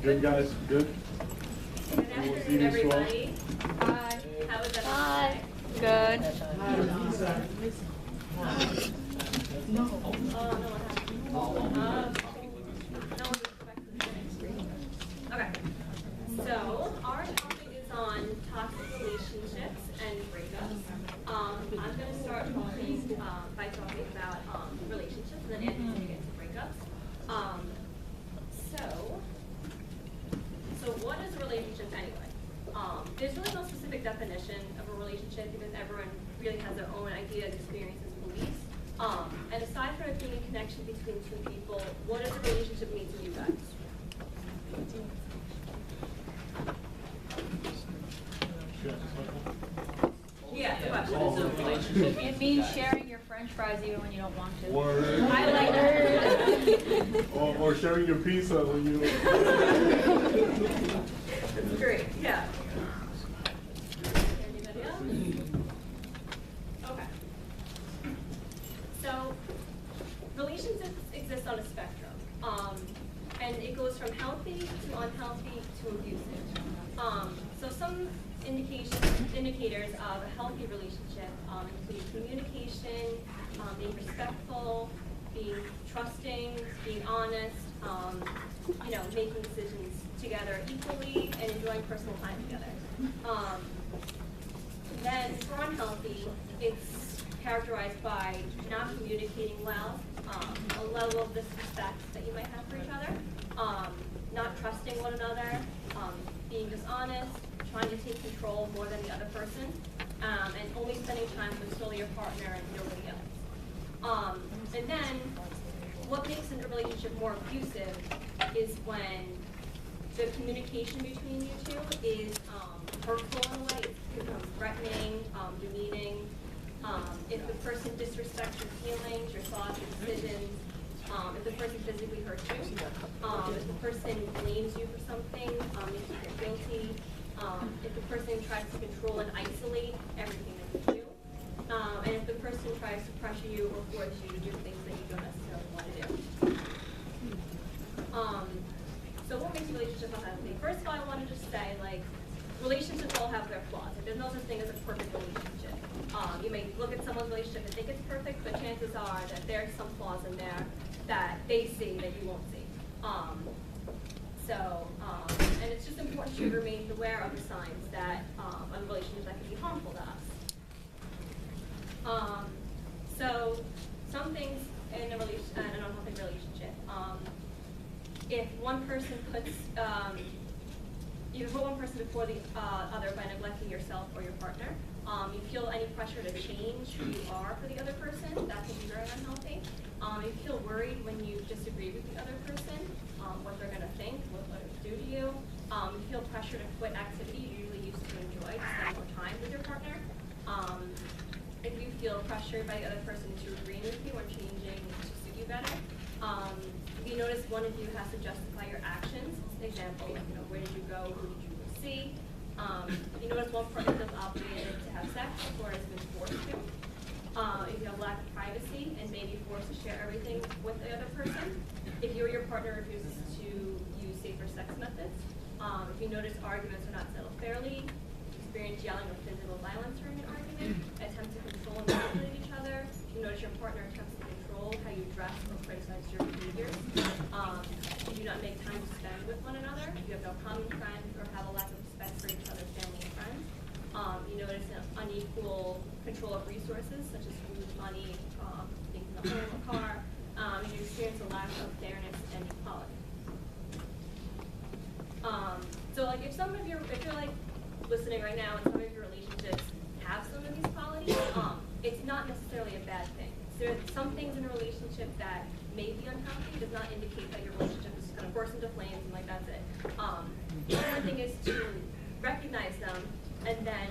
Good, guys. Good. Good afternoon, everybody. Hi. How was everyone? Good. No. Oh, no one happened. No one expected the okay. So, our topic is on toxic relationships and breakups. I'm going to start talking by talking about relationships, and then Andy's going to get into breakups. So what is a relationship anyway? There's really no specific definition of a relationship because everyone really has their own ideas, experiences, and beliefs. And aside from it being a connection between two people, what does a relationship mean to you guys? Yeah, it's a question. What is a relationship? It means sharing your French fries even when you don't want to. I like that. Or sharing your pizza when you. That's great. Yeah. Anybody else? Okay. So, relationships exist on a spectrum, and it goes from healthy to unhealthy to abusive. So some indicators of a healthy relationship include communication, being respectful, being trusting, being honest, making decisions together equally, and enjoying personal time together. Then for unhealthy, it's characterized by not communicating well, a level of disrespect that you might have for each other, not trusting one another, being dishonest, trying to take control more than the other person, and only spending time with solely your partner and nobody else. And then, what makes a relationship more abusive is when the communication between you two is hurtful in a way. It becomes threatening, demeaning. If the person disrespects your feelings, your thoughts, your decisions, if the person physically hurts you, if the person blames you for something, makes you feel guilty, if the person tries to control and isolate everything that you do, and if the person tries to pressure you or force you to do things that you don't necessarily want to do. So what makes a relationship unhealthy? First of all, I want to just say, relationships all have their flaws. There's no such thing as a perfect relationship. You may look at someone's relationship and think it's perfect, but chances are that there's some flaws in there that they see that you won't see. And it's just important to remain aware of the signs that on relationships that can be harmful to us. So some things in an unhealthy relationship, if one person puts you put one person before the other by neglecting yourself or your partner. You feel any pressure to change who you are for the other person. That can be very unhealthy. You feel worried when you disagree with the other person, what they're going to think, what they'll do to you. You feel pressure to quit activity you usually used to enjoy to spend more time with your partner. If you feel pressured by the other person to agree with you or changing to suit you better. If you notice one of you has to justify your actions, example, where did you go, who did you go see? If you notice one partner feels obligated to have sex or has been forced to. If you have lack of privacy and may be forced to share everything with the other person. If you or your partner refuses to use safer sex methods. If you notice arguments are not settled fairly, experience yelling or physical violence during an argument, attempt to control and manipulate each other. If you notice your partner attempts to control how you dress or criticize your behaviors. You do not make time to spend with one another. You have no common friends or have a lack of respect for each other's family and friends. You notice an unequal control of resources such as food, money, things in the home, a car. And you experience a lack of fairness and equality. If you're listening right now and some of your relationships have some of these qualities, it's not necessarily a bad thing. So there are some things in a relationship that may be unhealthy does not indicate that your relationship is going to burst into flames and that's it. The important thing is to recognize them and then,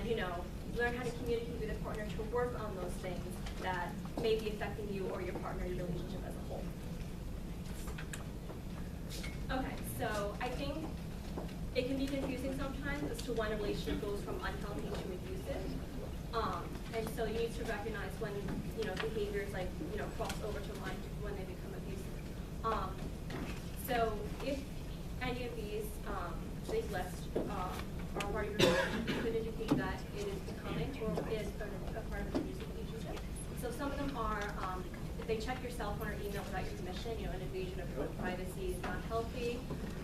learn how to communicate with a partner to work on those things that may be affecting you or your partner, your relationship as a whole. Okay, so I think it can be confusing sometimes as to when a relationship goes from unhealthy to abusive. And so you need to recognize when, behaviors cross over to line when they become abusive. So if any of these check your cell phone or email without your permission, an invasion of privacy is not healthy,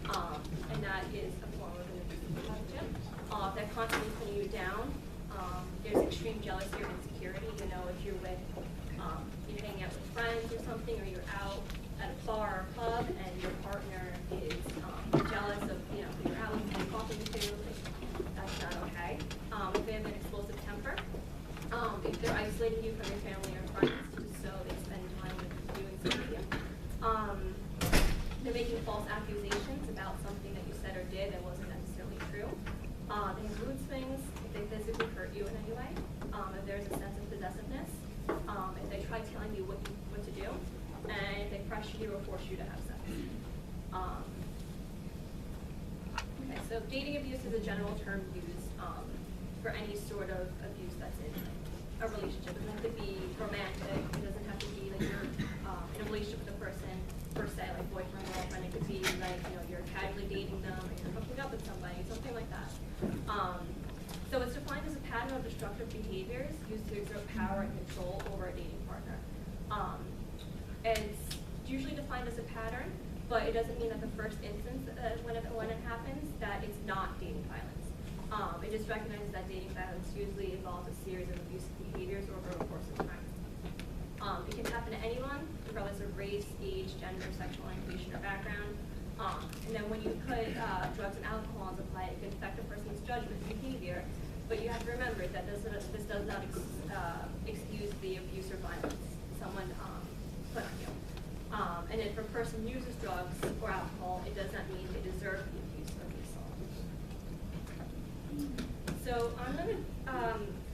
and that is a form of an abusive relationship. That constantly pulling you down. There's extreme jealousy or insecurity. If you're you're hanging out with friends or something, or you're out at a bar or pub, and your partner is jealous of who you're out with and talking to, that's not okay. If they have an explosive temper, if they're isolating you from your family or friends, just so they spend time with you and with you. They're making false accusations about something that you said or did that wasn't necessarily true. They have mood swings, if they physically hurt you in any way, if there's a sense of possessiveness, if they try telling you what to do, and if they pressure you or force you to have sex. Okay, so dating abuse is a general term used for any sort of abuse that's in a relationship. It doesn't have to be romantic. It doesn't have to be like you're in a relationship with a person per se, like boyfriend, girlfriend. It could be like you're casually dating them or you're hooking up with somebody, something like that. So it's defined as a pattern of destructive behaviors used to exert power and control over a dating partner. It's usually defined as a pattern, but it doesn't mean that the first instance when it happens that it's not dating violence. It just recognizes that dating violence usually involves a series of abusive behaviors over a course of time. It can happen to anyone, regardless of race, age, gender, sexual orientation, or background. And then when you put drugs and alcohol into play, it can affect a person's judgment and behavior. But you have to remember that this does not excuse the abuse or violence someone put on you. And if a person uses drugs or alcohol, it does not mean they deserve the abuse or the assault. So I'm going to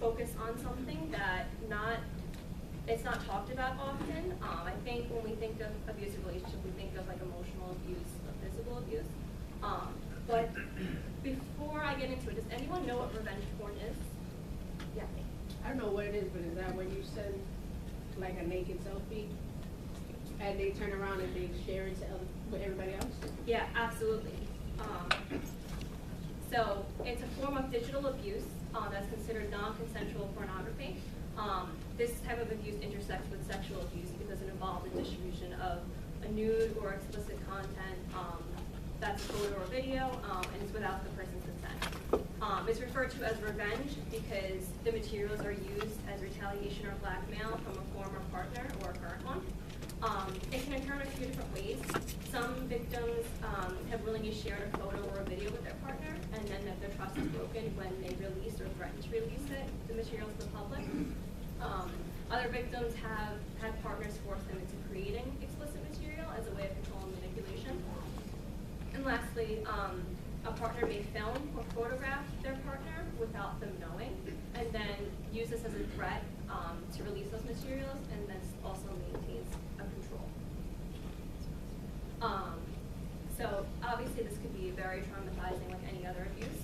focus on something that it's not talked about often. I think when we think of abusive relationship, we think of like emotional abuse or physical abuse. But before I get into it, does anyone know what revenge porn is? Yeah. I don't know what it is, but is that when you send like a naked selfie and they turn around and they share it with everybody else? Yeah, absolutely. So it's a form of digital abuse that's considered non-consensual pornography. This type of abuse intersects with sexual abuse because it involves the distribution of a nude or explicit content that's a photo or video, and it's without the person's consent. It's referred to as revenge because the materials are used as retaliation or blackmail from a former partner or a current one. It can occur in a few different ways. Some victims have willingly shared a photo or a video with their partner, and then if their trust is broken when they release or threaten to release the materials to the public. Other victims have had partners force them into creating explicit material as a way of control and manipulation. And lastly, a partner may film or photograph their partner without them knowing, and then use this as a threat to release those materials, and this also maintains a control. So obviously this could be very traumatizing like any other abuse.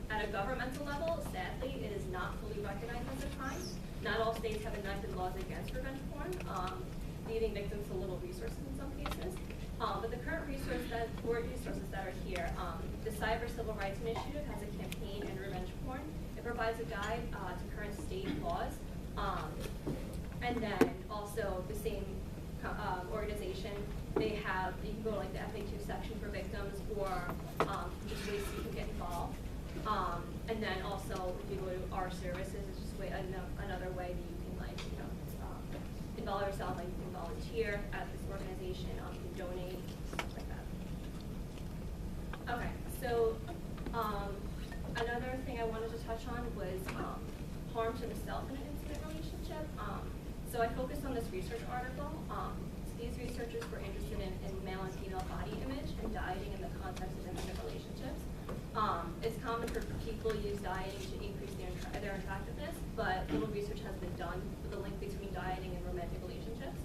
At a governmental level, sadly, it is not fully recognized as a crime. Not all states have enacted laws against revenge porn, leaving victims to little resources in some cases. But the current resources that are here, the Cyber Civil Rights Initiative has a campaign in revenge porn. It provides a guide to current state laws. And then also the same organization, they have, you can go to like the FAQ section for victims or just ways you can get involved. And then also if you go to our services, it's just another way that you can involve yourself, like you can volunteer at this organization, you can donate, stuff like that. Okay, so another thing I wanted to touch on was harm to the self in an intimate relationship. So I focused on this research article. These researchers were interested in male and female body image and dieting in the context of intimate relationships. It's common for people to use dieting to increase their attractiveness, but little research has been done with the link between dieting and romantic relationships.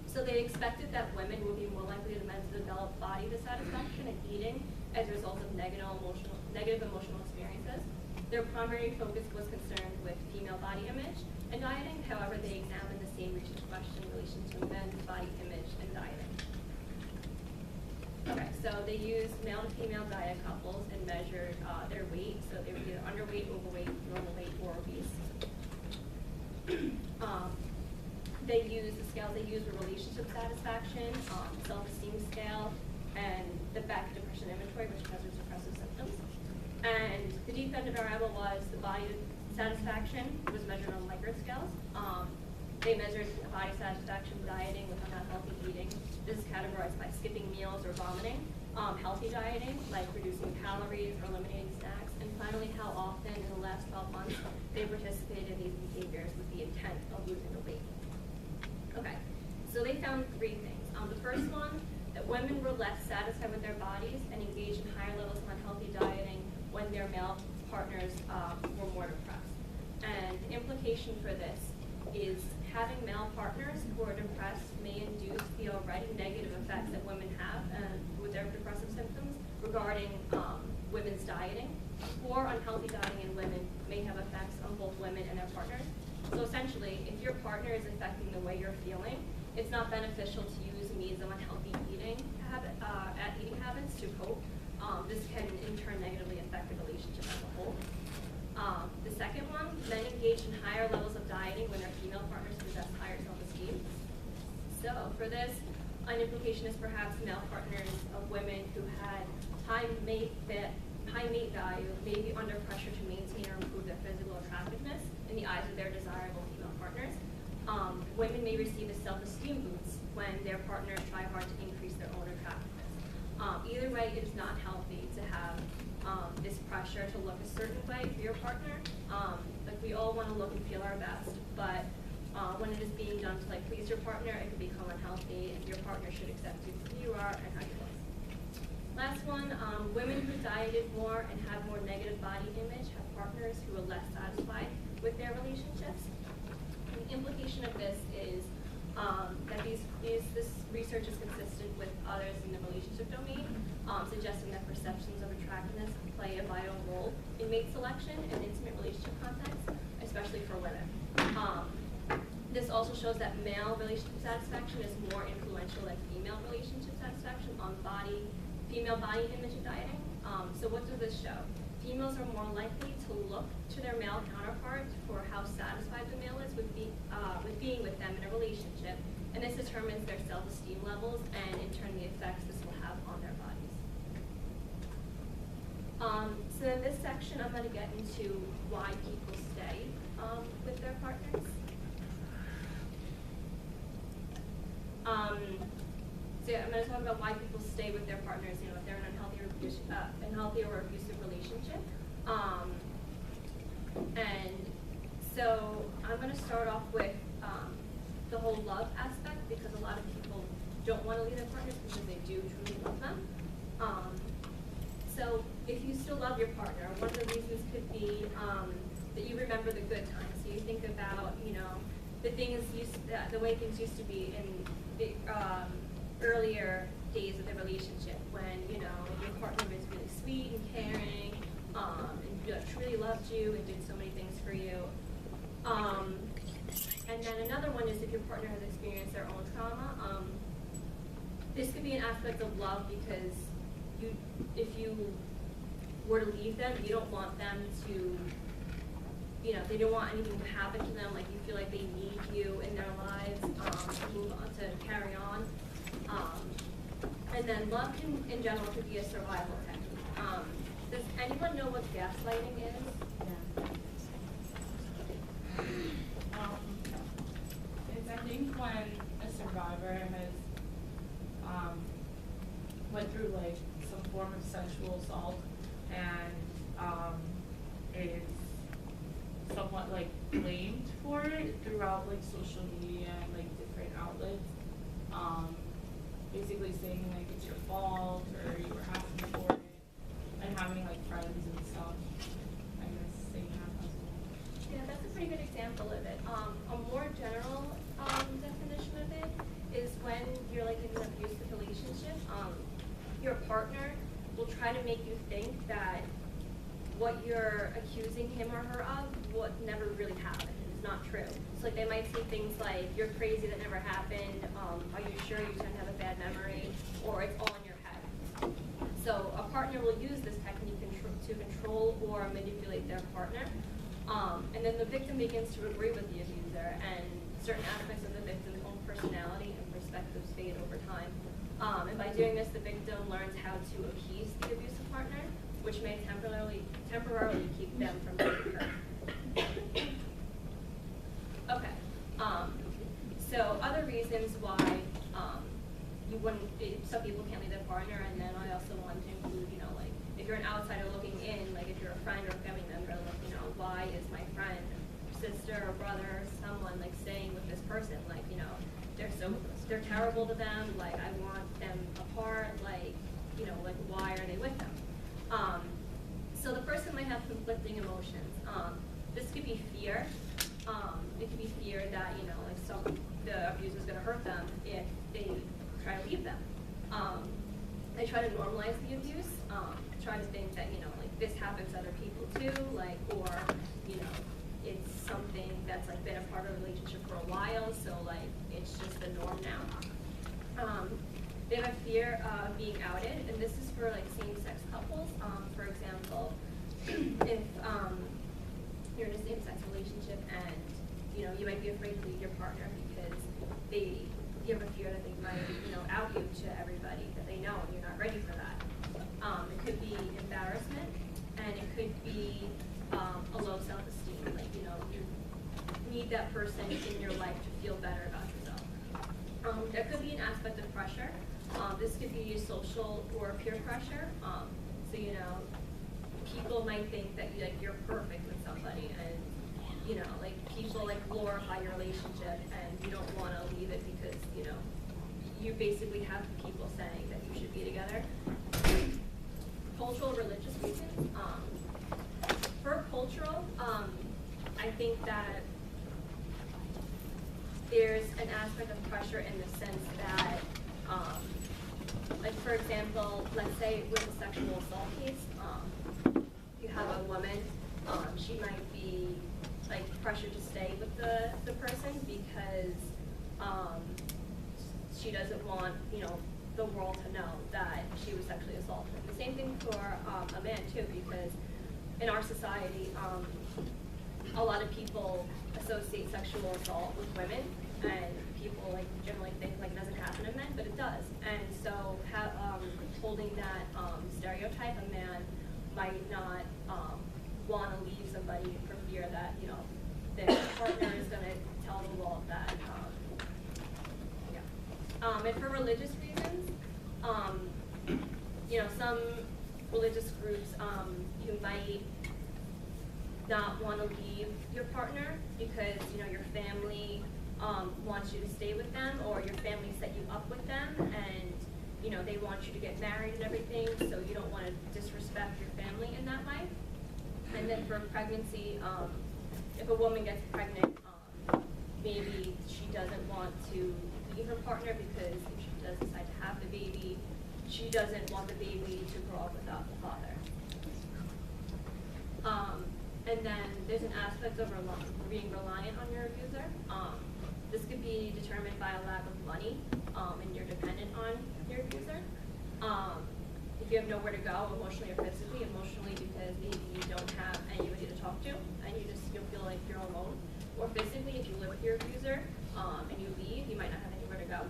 So they expected that women would be more likely than men to develop body dissatisfaction and eating as a result of negative emotional experiences. Their primary focus was concerned with female body image and dieting. However, they examined the same research question in relation to men's body image and dieting. Okay, so they used male and female diet couples and measured their weight. So they were either underweight, overweight, normal weight, or obese. they use the scales they use were relationship satisfaction, self-esteem scale, and the Beck Depression Inventory, which measures depressive symptoms. And the definitive variable was the body satisfaction was measured on Likert scales. They measured body satisfaction dieting with unhealthy eating. This is categorized by skipping meals or vomiting. Healthy dieting, like reducing calories or eliminating snacks. And finally, how often in the last 12 months they participated in these behaviors with the intent of losing the weight. Okay, so they found 3 things. The first one, that women were less satisfied with their bodies and engaged in higher levels of unhealthy dieting when their male partners were more depressed. And the implication for this is having male partners who are depressed may induce the already negative effects that women have with their depressive symptoms regarding women's dieting. Poor unhealthy dieting in women may have effects on both women and their partners. So essentially, if your partner is affecting the way you're feeling, it's not beneficial to use means of unhealthy eating habits to cope. This can in turn negatively affect the relationship as a whole. The second one, men engage in higher levels of dieting when their female partners possess higher self-esteem. So for this, an implication is perhaps male partners of women who had high mate value may be under pressure to maintain or improve their physical attractiveness in the eyes of their desirable female partners. Women may receive a self-esteem boost when their partners try hard to increase their own attractiveness. Either way, it is not healthy to have this pressure to look a certain way for your partner. Like we all want to look and feel our best, but when it is being done to like please your partner, it can become unhealthy, and your partner should accept you for who you are and how you look. Last one, women who dieted more and had more negative body image have partners who are less satisfied with their relationships. And the implication of this is that this research is consistent with others in the relationship domain, suggesting that perceptions of attractiveness play a vital role in mate selection and intimate relationship context, especially for women. This also shows that male relationship satisfaction is more influential than female relationship satisfaction on female body image and dieting. So what does this show? Females are more likely to look to their male counterpart for how satisfied the male is with being with them in a relationship, and this determines their self-esteem levels and in turn the effects this will have on their bodies. So in this section, I'm going to get into why people stay with their partners. So yeah, I'm going to talk about why people stay with their partners, if they're in an unhealthy or abusive relationship. And so I'm going to start off with the whole love aspect, because a lot of people don't want to leave their partners because they do truly love them. So if you still love your partner, one of the reasons could be that you remember the good times. So you think about, the way things used to be in the earlier days of the relationship, when your partner was really sweet and caring, and truly loved you and did so many things for you. And then another one is if your partner has experienced their own trauma. This could be an aspect of love because if you were to leave them, you don't want them to, they don't want anything to happen to them. Like you feel like they need you in their lives to move on, to carry on. And then love in general could be a survival technique. Does anyone know what gaslighting is? It's I think when a survivor has went through like some form of sexual assault and is somewhat like blamed for it throughout like social media and like different outlets. Basically saying like it's your fault or you were asking for it, and having like friends and stuff. I guess saying that as well. Yeah, that's a pretty good example of it. A more general definition of it is when you're like in an abusive relationship, your partner will try to make you think that what you're accusing him or her of what never really happened. It's not true. So like they might say things like, you're crazy, that never happened, are you sure you tend to have a bad memory, or it's all in your head. So a partner will use this technique to control or manipulate their partner. And then the victim begins to agree with the abuser and certain aspects of the victim's own personality and perspectives fade over time. And by doing this, the victim learns how to appease the abusive partner, which may temporarily keep them from getting hurt. Okay. So other reasons why you wouldn't, some people can't leave their partner, and then I also want to include, you know, like if you're an outsider looking in, like if you're a friend or a family member, like, you know, why is my friend, sister or brother or someone like staying with this person? Like, you know, they're terrible to them, like I want them apart, like, you know, like why are they with them? So the person might have conflicting emotions. This could be fear. It could be fear that, you know, like the abuser is going to hurt them if they try to leave them. They try to normalize the abuse, try to think that, you know, like this happens to other people too, like, or, you know, it's something that's like been a part of the relationship for a while, so like it's just the norm now. They have a fear of being outed, and this is for like same-sex couples. For example, if you're in a same-sex relationship and, you know, you might be afraid to leave your partner because you have a fear that they might, you know, out you to everybody that they know, and you're not ready for that. It could be embarrassment, and it could be a low self-esteem. Like, you know, you need that person in your life to feel better about yourself. There could be an aspect of pressure. This could be social or peer pressure. So, you know, people might think that you're perfect with somebody, and, you know, like people like glorify your relationship, and you don't want to leave it because, you know, you basically have people saying that you should be together. Cultural, religious reasons. For cultural, I think that there's an aspect of pressure in the sense that, like for example, let's say with a sexual assault case, you have a woman, she might be like pressured to stay with the person because she doesn't want, you know, the world to know that she was sexually assaulted. The same thing for a man too, because in our society, a lot of people associate sexual assault with women, and people like generally think like it doesn't happen to men, but it does. And so holding that stereotype, a man might not want to leave somebody for fear that, you know, their partner is going to tell the world that, yeah. And for religious reasons, you know, some religious groups, you might not want to leave your partner because, you know, your family wants you to stay with them, or your family set you up with them, and, you know, they want you to get married and everything, so you don't want to disrespect your family in that way. And then for pregnancy, if a woman gets pregnant, maybe she doesn't want to leave her partner because if she does decide to have the baby, she doesn't want the baby to grow up without the father. And then there's an aspect of being reliant on your abuser. This could be determined by a lack of money, and you're dependent on your abuser. If you have nowhere to go, emotionally or physically, emotionally because maybe you don't have anybody to talk to, and you'll feel like you're alone. Or physically, if you live with your abuser, and you leave, you might not have anywhere to go.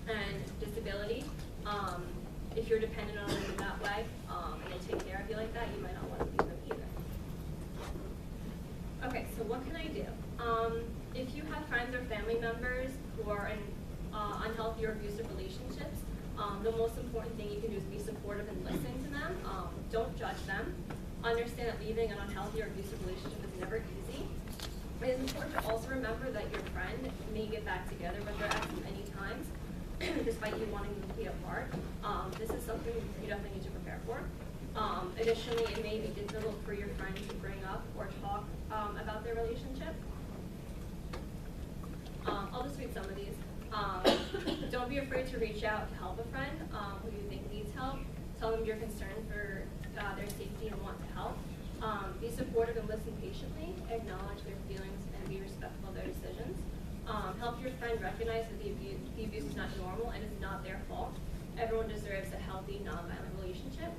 And disability, if you're dependent on them in that way, and they take care of you like that, you might not want to leave them either. Okay, so what can I do? If you have friends or family members who are in unhealthy or abusive relationships, the most important thing you can do is be supportive and listen to them. Don't judge them. Understand that leaving an unhealthy or abusive relationship is never easy. It is important to also remember that your friend may get back together, but there are many times, despite you wanting them to be apart. This is something you definitely need to prepare for. Additionally, it may be difficult for your friend to bring up or talk about their relationship. I'll just read some of these. Don't be afraid to reach out to help a friend who you think needs help. Tell them you're concerned for their safety and want to help. Be supportive and listen patiently. Acknowledge their feelings and be respectful of their decisions. Help your friend recognize that the abuse is not normal and is not their fault. Everyone deserves a healthy, non-violent relationship.